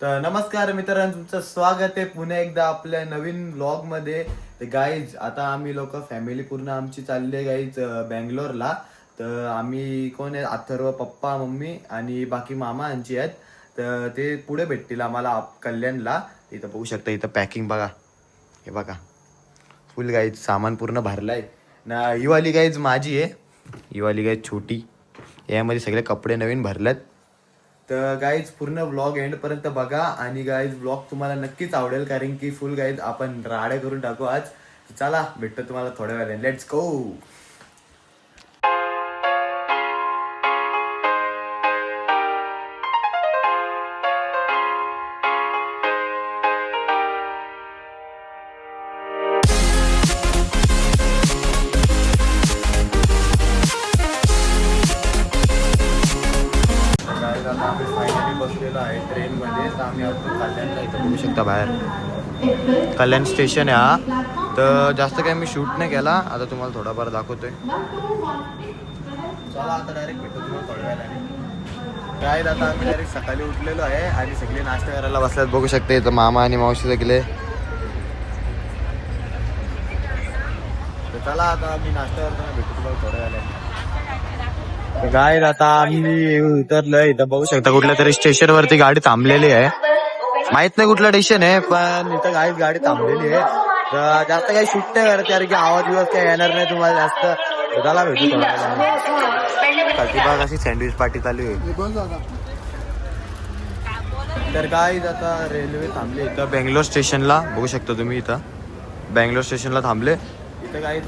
तर नमस्कार मित्रांनो, तुमचं स्वागत आहे पुन्हा एकदा आपल्या नवीन व्लॉग मध्ये. तर गाईज आता आम्ही लोक फॅमिली पूर्ण आमची चालली आहे गाईज बँगलोरला. तर आम्ही कोण आहे, अथर्व, पप्पा, मम्मी आणि बाकी मामा यांची आहेत. तर ते पुढे भेटतील आम्हाला कल्याणला. इथं बघू शकता, इथं पॅकिंग बघा, हे बघा फुल गाईज सामान पूर्ण भरलाय ना. ही वाली गाईज माझी आहे, ही वाली गाईज छोटी, यामध्ये सगळे कपडे नवीन भरलेत. तर गाईज पूर्ण व्लॉग एंड पर्यंत बघा आणि गाईज व्लॉग तुम्हाला नक्कीच आवडेल, कारण की फुल गाईज आपण राडे करून टाकू आज. चला भेटतो तुम्हाला थोड्या वेळाने, लेट्स गो. गाईज आता आम्ही फायनली बसलेलो आहे ट्रेनमध्ये. तर आम्ही आता कल्याणला, इथं बघू शकता बाहेर कल्याण स्टेशन आहे हा. तर जास्त काही मी शूट नाही केला, आता तुम्हाला थोडाफार दाखवतोय. चला आता डायरेक्ट भेटतो तुम्हाला थोड्या वेळाने. काय आता आम्ही डायरेक्ट सकाळी उठलेलो आहे आणि सगळे नाश्ता करायला बसल्यात, बघू शकते. इथं मामा आणि मावशी सगळे. तर चला आता आम्ही नाश्ता करताना भेटू तुम्हाला थोड्या वेळाने. काय आता आम्ही उतरलोय, इथं बघू शकता कुठल्या तरी स्टेशन वरती गाडी थांबलेली आहे. माहित नाही कुठलं स्टेशन आहे, पण इथं गाडी थांबलेली आहे. तर जास्त काही शूट नाही करत, कारण की आवाज बिवाज काही येणार नाही तुम्हाला जास्त. त्याला भेटू थोडा अशी सँडविच पार्टी चालू आहे. तर काय आता रेल्वे थांबली इथं बेंगलोर स्टेशनला, बघू शकता तुम्ही. इथं बेंगलोर स्टेशनला थांबले. इथं काही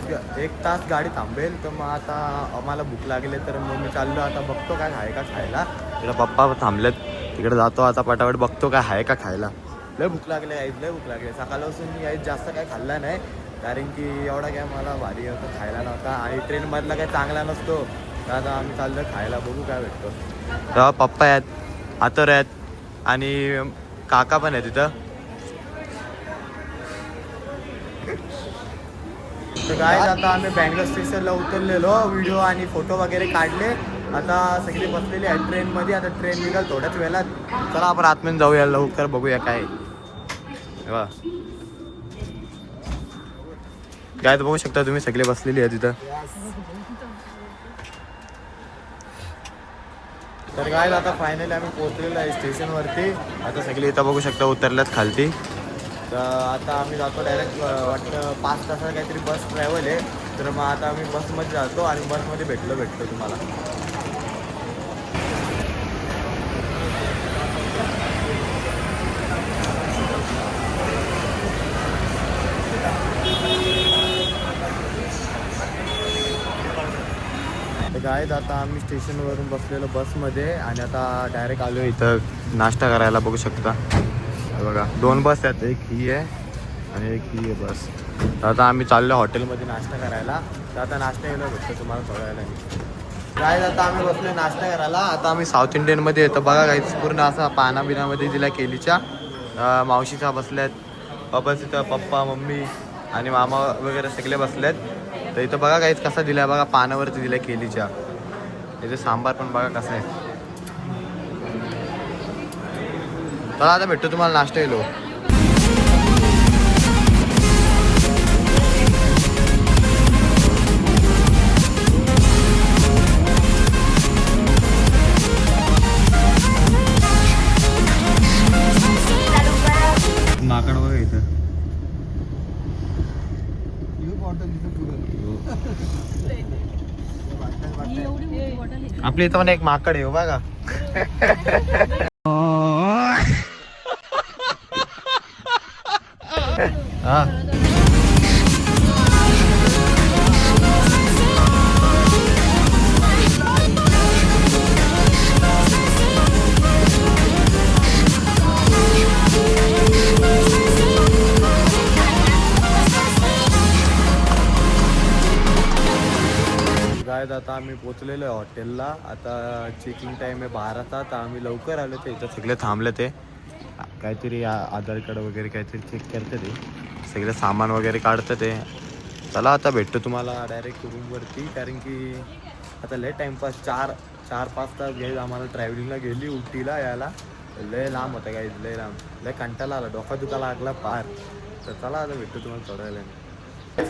1 तास गाडी थांबेल. तर मग आता आम्हाला भूक लागले, तर मग मी चाललो आता, बघतो काय आहे का खायला. तिकडे पप्पा थांबलेत, तिकडे जातो आता पटापट, बघतो काय आहे का खायला. लय भूक लागले आईच, लय भूक लागले. सकाळपासून मी आईच जास्त काय खाल्ला नाही, कारण की एवढा काय मला भारी होतं खायला नव्हता आणि ट्रेनमधला काही चांगला नसतो. तर आता आम्ही चाललो खायला, बघू काय भेटतो. तेव्हा पप्पा आहेत, आतर आहेत आणि काका पण आहे तिथं. तर काय आता आम्ही बँगलोर स्टेशनला उतरलेलो, व्हिडिओ आणि फोटो वगैरे काढले. आता सगळे बसलेले आहेत ट्रेनमध्ये. आता ट्रेन निघाल थोड्याच वेळात. चला आपण आतमध्ये जाऊया लवकर, बघूया काय काय. तर बघू शकता तुम्ही सगळे बसलेली आहे तिथं. तर काय आता फायनली आम्ही पोहोचलेलो आहे स्टेशनवरती. आता सगळे इथं बघू शकता उतरल्यात खालती. तर आता आम्ही जातो डायरेक्ट, वाटतं 5 तासाला काहीतरी बस ट्रॅव्हल आहे. तर मग आता आम्ही बसमध्ये जातो आणि बसमध्ये भेटतो तुम्हाला. तर काय आता आम्ही स्टेशनवरून बसलेलो बसमध्ये आणि आता डायरेक्ट आलो इथं नाश्ता करायला, बघू शकता. बघा 2 बस आहेत, एक ही आहे आणि एक ही आहे बस. तर आता आम्ही चाललो हॉटेलमध्ये नाश्ता करायला. तर आता नाश्ता यायला भेटतो तुम्हाला थोड्या वेळाने. काय आता आम्ही बसलो नाश्ता करायला. आता आम्ही साऊथ इंडियनमध्ये येतो बघा काहीच, पूर्ण असा पानाबिनामध्ये दिला केलीच्या. मावशीचा बसल्यात, बस इथं पप्पा, मम्मी आणि मामा वगैरे सगळे बसलेत. तर इथं बघा काहीच कसा दिलाय बघा, पानावरती दिलाय केलीच्या. इथे सांबार पण बघा कसा आहे. चला आता भेटतो तुम्हाला नाश्ता येलो. माकड बघा इथं. आपल्या इथं पण एक माकड आहे हो बघा. हा गायज आता आम्ही पोचलेलो आहे हॉटेलला. आता चेकिंग टाईम आहे 12चा. तर आम्ही लवकर आलो, ते इथं सगळे थांबले. ते काहीतरी आधार कार्ड वगैरे काहीतरी चेक करतं, ते सगळं सामान वगैरे काढतं ते. चला आता भेटतो तुम्हाला डायरेक्ट रूमवरती, कारण की आता लय टाईमपास 4-5 तास गेले आम्हाला ट्रॅव्हलिंगला गेली उटीला यायला. लय लांब होता काही लय लांब लय कंटाळा आला डोका दुखायला लागला पार. तर चला आता भेटतो तुम्हाला थोड्या वेळाने.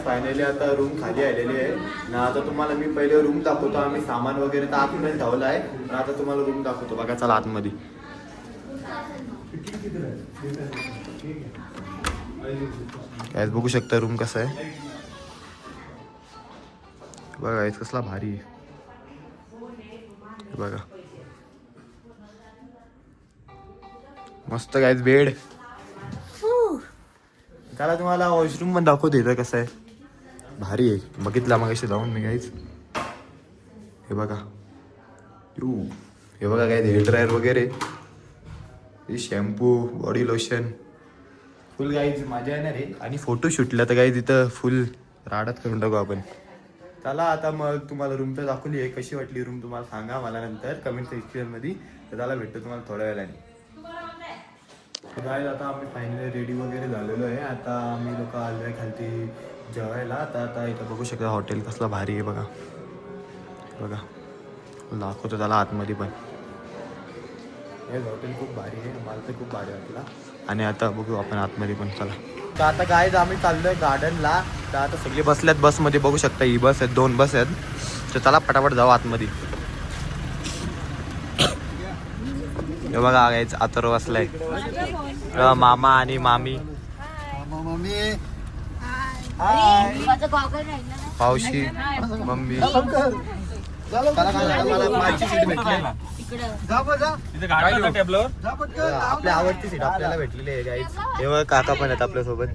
फायनली आता रूम खाली आलेली आहे ना. आता तुम्हाला मी पहिले रूम दाखवतो. आम्ही सामान वगैरे तर आतमध्ये ठेवलं आहे पण आता तुम्हाला रूम दाखवतो. बघा चला आतमध्ये. काय बघू शकता रूम कसा आहे बघा. कसला भारी आहे बघा. मस्त गाईज बेड. त्याला तुम्हाला वॉशरूम पण दाखवतो इथं कसं आहे. भारी आहे. बघितला मग अशी जाऊन मी गाईज. हे बघा हे बघा काय हेअर ड्रायर वगैरे शॅम्पू बॉडी लोशन फुल गाईज मजा येणार आहे. आणि फोटो शूटला तर गाईज इथं फुल राडत करून टाकू आपण. चला आता मग तुम्हाला रूम तर दाखवली आहे. कशी वाटली रूम तुम्हाला सांगा मला नंतर कमेंट सेक्शनमध्ये. तर त्याला भेटतो तुम्हाला थोड्या वेळाने. गाईज आता आम्ही फायनली रेडी वगैरे झालेलो आहे. आता आम्ही लोक आलो आहे खालती जेवायला. आता इथं बघू शकता हॉटेल कसलं भारी आहे बघा. बघा दाखवतो त्याला आतमध्ये पण. हे हॉटेल खूप भारी आहे. मला तर खूप भारी वाटला. आणि आता बघू आपण आतमध्ये पण. चला तर आता गाईज आम्ही चाललोय गार्डनला. तर आता सगळे बसल्यात बसमध्ये बघू शकता. ही बस आहेत 2 बस आहेत. तर चला पटापट जाऊ आतमध्ये. हे बघा गाईज आतरो बसलाय मामा आणि मामी. पावशी मम्मी. माझी सीट भेटली आपल्या आवडती सीट आपल्याला भेटलेली आहे गाईज. हे बघा काका पण आहेत आपल्यासोबत.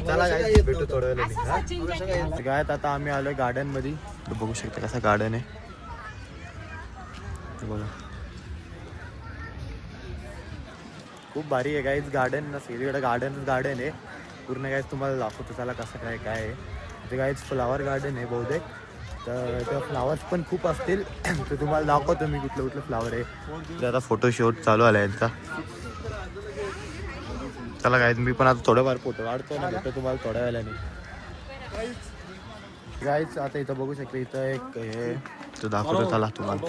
चला गाईज भेटू थोड्या वेळेला. गायत आता आम्ही आलोय गार्डन मध्ये. बघू शकता कसा गार्डन आहे बघा. खूप भारी आहे गाईज गार्डन. ना सगळीकडे गार्डन आहे पूर्ण. गाईज तुम्हाला दाखवतो त्याला कसं काय काय आहे. ते गाईज फ्लावर गार्डन आहे बहुतेक. तर त्या फ्लावर्स पण खूप असतील. तर तुम्हाला दाखवतो मी कुठलं फ्लावर आहे. तर आता फोटोशूट चालू आला यांचा. चला गाईज मी पण आता थोडंफार फोटो काढतो ना. भेटतो तुम्हाला थोड्या वेळाने. गाईज आता इथं बघू शकता. इथं एक हे तो दाखवतो चला तुम्हाला.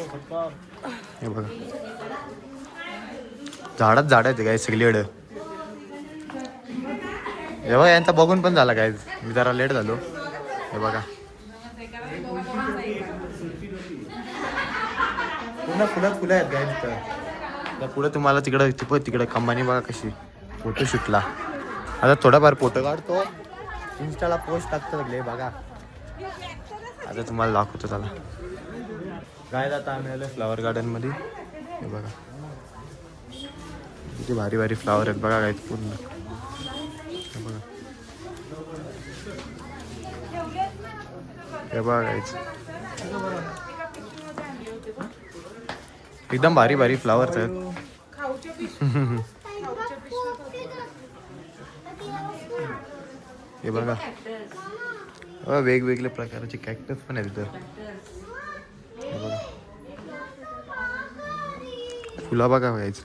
हे बघा झाड आहेत गाईज सगळीकडे. हे बघा यांचा बघून पण झाला गाईज. मी जरा लेट झालो. हे बघा पूर्ण फुलं आहेत गाईज इथं. त्या पुढे तुम्हाला तिकडे कंबानी बघा कशी फोटोशूटला. आता थोडाफार फोटो काढतो इंस्टाला पोस्ट टाकतो सगळे बघा. आता तुम्हाला दाखवतो त्याला. गाईज आता आम्ही आलो फ्लावर गार्डन मध्ये. हे बघा किती भारी भारी फ्लावर आहेत बघा गाईज पूर्ण. हे बघा गाईज एकदम भारी भारी फ्लावर्स आहेत. हे बघा वेगवेगळ्या प्रकारचे कॅक्टस पण आहेत इथं. हे बघा फुलं बघा गाईज.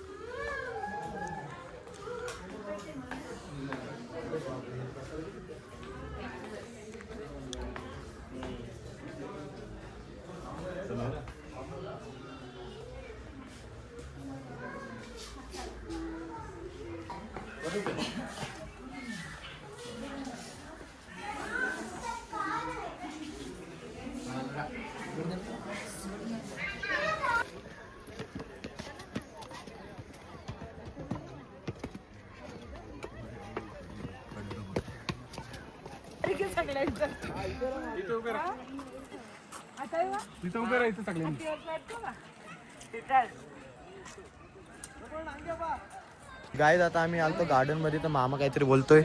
गाईज आता आम्ही आलतो गार्डन मध्ये. तर मामा काहीतरी बोलतोय.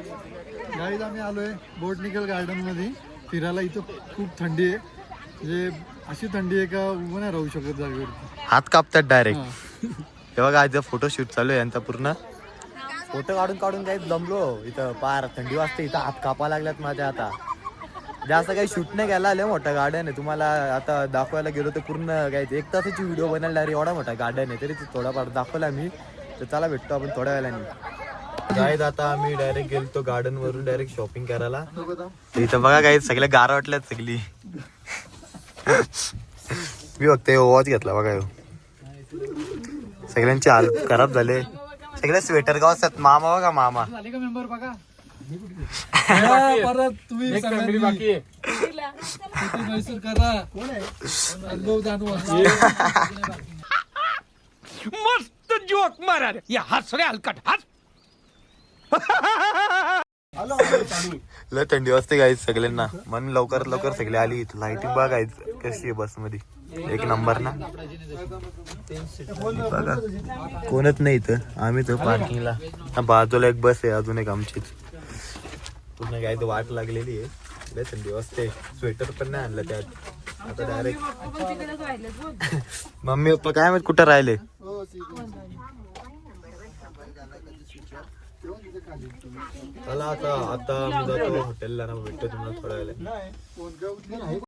गाईज आम्ही आलोय बोटनिकल गार्डन मध्ये फिरायला. इथं खूप थंडी आहे. म्हणजे अशी थंडी आहे का उभं नाही राहू शकत जागेवरती. हात कापतात डायरेक्ट. हे बघा आज फोटो शूट चालू आहे यांचा पूर्ण. फोटो काढून काही दमलो इथं. पार थंडी वाजते इथं. हात कापा लागल्यात माझ्या. आता जास्त काही शूट नाही केला. लय मोठा गार्डन आहे. तुम्हाला आता दाखवायला गेलो तर पूर्ण काय 1 तासाची व्हिडिओ बनायला एवढा मोठा गार्डन आहे. तरी थोडाफार दाखवला मी. तर चला भेटतो आपण थोड्या वेळाने. गाईज आता आम्ही डायरेक्ट गेलतो गार्डन वरून डायरेक्ट शॉपिंग करायला. इथं बघा गाईज सगळ्या गार वाटल्यात सगळी. मी बघते वॉच घेतला बघा. सगळ्यांचे हाल खराब झाले. सगळे स्वेटर गाव असतात. मामा बघा मामा. झाले का मेंबर बघा हा, परत तुम्ही सगळ्यांनी किती मैसूर करा अनुभव जाणवा. मस्त जोक मारा रे या हस रे हलकट हस. लय थंडी वाजते गाईज सगळ्यांना. म्हणून लवकरात लवकर सगळे आली. लाइटिंग बघा गाईज कशी आहे बस मध्ये. एक नंबर ना. बघा कोणच नाही इथं. आम्ही तर पार्किंगला. बाजूला एक बस आहे अजून एक आमचीच. पूर्ण काय तर वाट लागलेली आहे. लय थंडी वाजते. स्वेटर पण नाही आणलं त्यात. आता डायरेक्ट मम्मी पप्पा काय माहित कुठं राहिले. चला आता आता मी जातो हॉटेलला ना. भेटतो तुम्हाला थोड्या वेळेला.